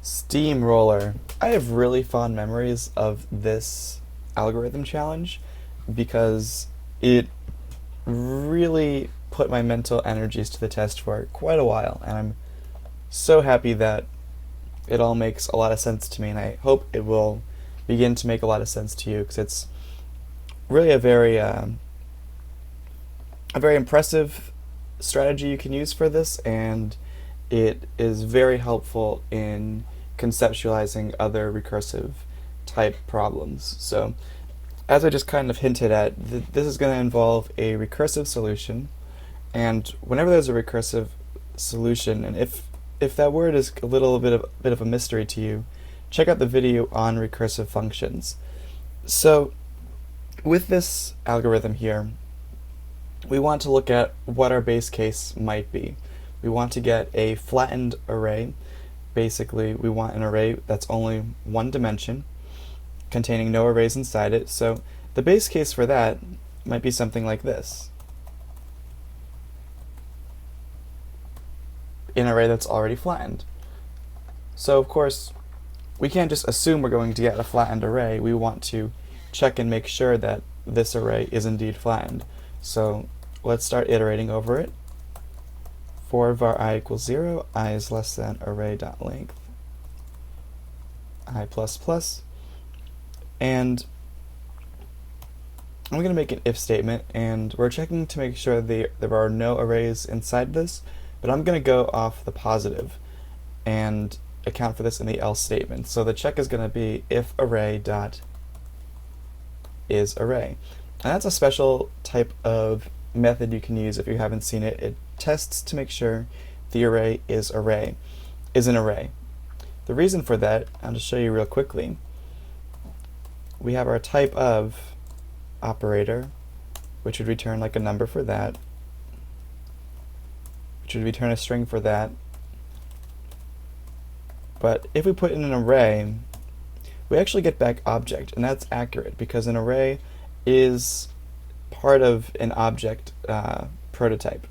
Steamroller. I have really fond memories of this algorithm challenge because it really put my mental energies to the test for quite a while, and I'm so happy that it all makes a lot of sense to me, and I hope it will begin to make a lot of sense to you, because it's really a very impressive strategy you can use for this, and it is very helpful in conceptualizing other recursive type problems. So, as I just kind of hinted at, this is going to involve a recursive solution, and whenever there's a recursive solution, and if that word is a little bit of a mystery to you, check out the video on recursive functions. So, with this algorithm here, we want to look at what our base case might be. We want to get a flattened array. Basically, we want an array that's only one dimension, containing no arrays inside it. So the base case for that might be something like this. An array that's already flattened. So of course, we can't just assume we're going to get a flattened array. We want to check and make sure that this array is indeed flattened. So let's start iterating over it. For var I equals 0, I is less than array.length I plus plus. And I'm going to make an if statement, and we're checking to make sure there are no arrays inside this, but I'm going to go off the positive and account for this in the else statement. So the check is going to be if array dot is array. And that's a special type of method you can use if you haven't seen it. It tests to make sure the array is an array. The reason for that, I'll just show you real quickly. We have our type of operator, which would return like a number for that, which would return a string for that. But if we put in an array, we actually get back object, and that's accurate because an array is part of an object prototype.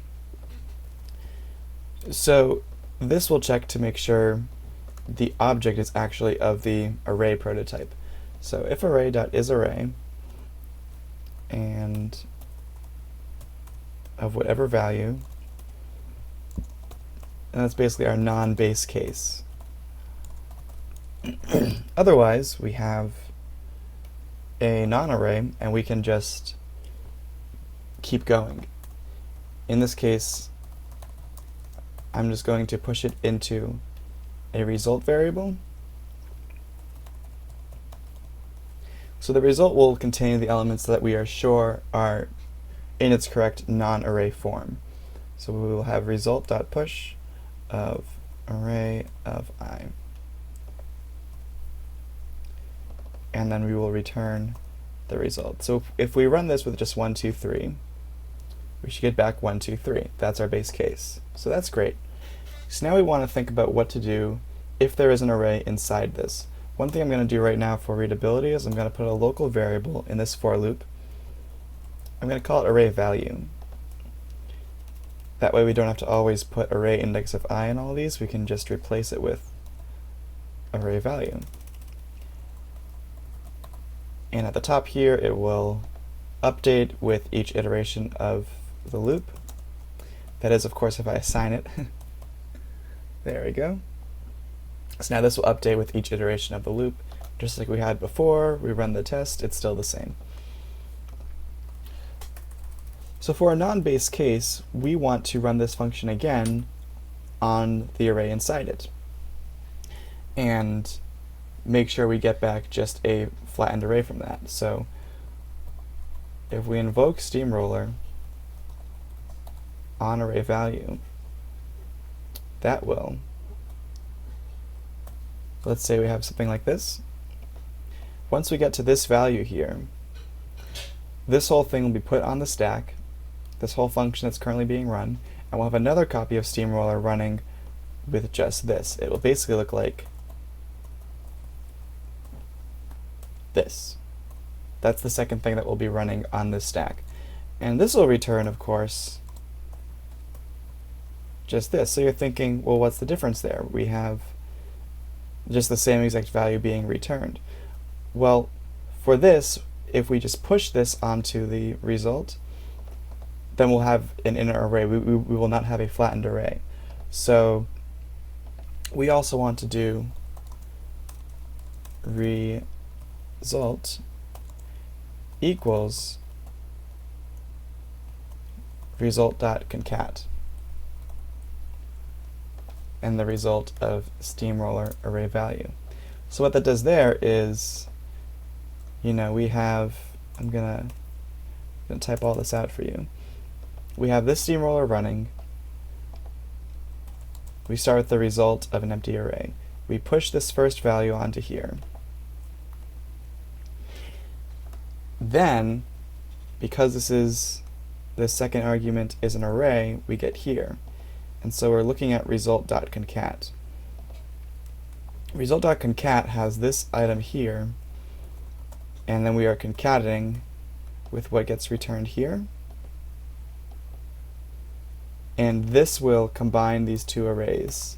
So this will check to make sure the object is actually of the array prototype. So if array.isArray and of whatever value, and that's basically our non-base case. Otherwise, we have a non-array, and we can just keep going. In this case, I'm just going to push it into a result variable. So the result will contain the elements that we are sure are in its correct non-array form. So we will have result.push of array of I. And then we will return the result. So if we run this with just 1, 2, 3, we should get back 1, 2, 3. That's our base case. So that's great. So now we want to think about what to do if there is an array inside this. One thing I'm going to do right now for readability is I'm going to put a local variable in this for loop. I'm going to call it array value. That way we don't have to always put array index of I in all these. We can just replace it with array value. And at the top here, it will update with each iteration of the loop. That is, of course, if I assign it. There we go. So now this will update with each iteration of the loop. Just like we had before, we run the test, it's still the same. So for a non-base case, we want to run this function again on the array inside it, and make sure we get back just a flattened array from that. So if we invoke STEAMROLLER on array value, that will, let's say we have something like this. Once we get to this value here, this whole thing will be put on the stack, this whole function that's currently being run, and we'll have another copy of STEAMROLLER running with just this. It will basically look like this. That's the second thing that will be running on this stack. And this will return, of course, just this. So you're thinking, well, what's the difference there? We have just the same exact value being returned. Well, for this, if we just push this onto the result, then we'll have an inner array. We will not have a flattened array. So we also want to do result equals result.concat and the result of steamroller array value. So what that does there is, we have, I'm gonna type all this out for you. We have this steamroller running. We start with the result of an empty array. We push this first value onto here. Then, because this second argument is an array, we get here. And so we're looking at result.concat. Result.concat has this item here, and then we are concatenating with what gets returned here. And this will combine these two arrays.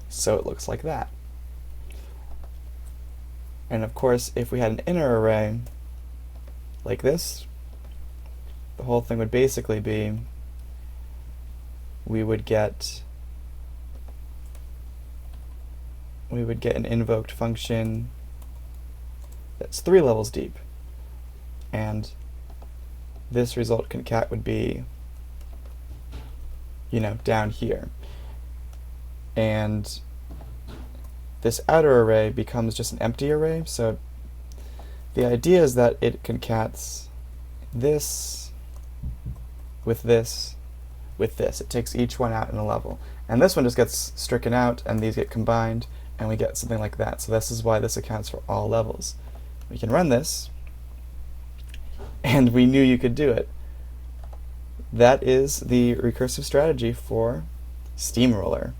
So it looks like that. And of course, if we had an inner array like this, the whole thing would basically be, we would get an invoked function that's 3 levels deep. And this result concat would be, down here. And this outer array becomes just an empty array. So the idea is that it concats this with this with this. It takes each one out in a level. And this one just gets stricken out, and these get combined, and we get something like that. So this is why this accounts for all levels. We can run this, and we knew you could do it. That is the recursive strategy for STEAMROLLER.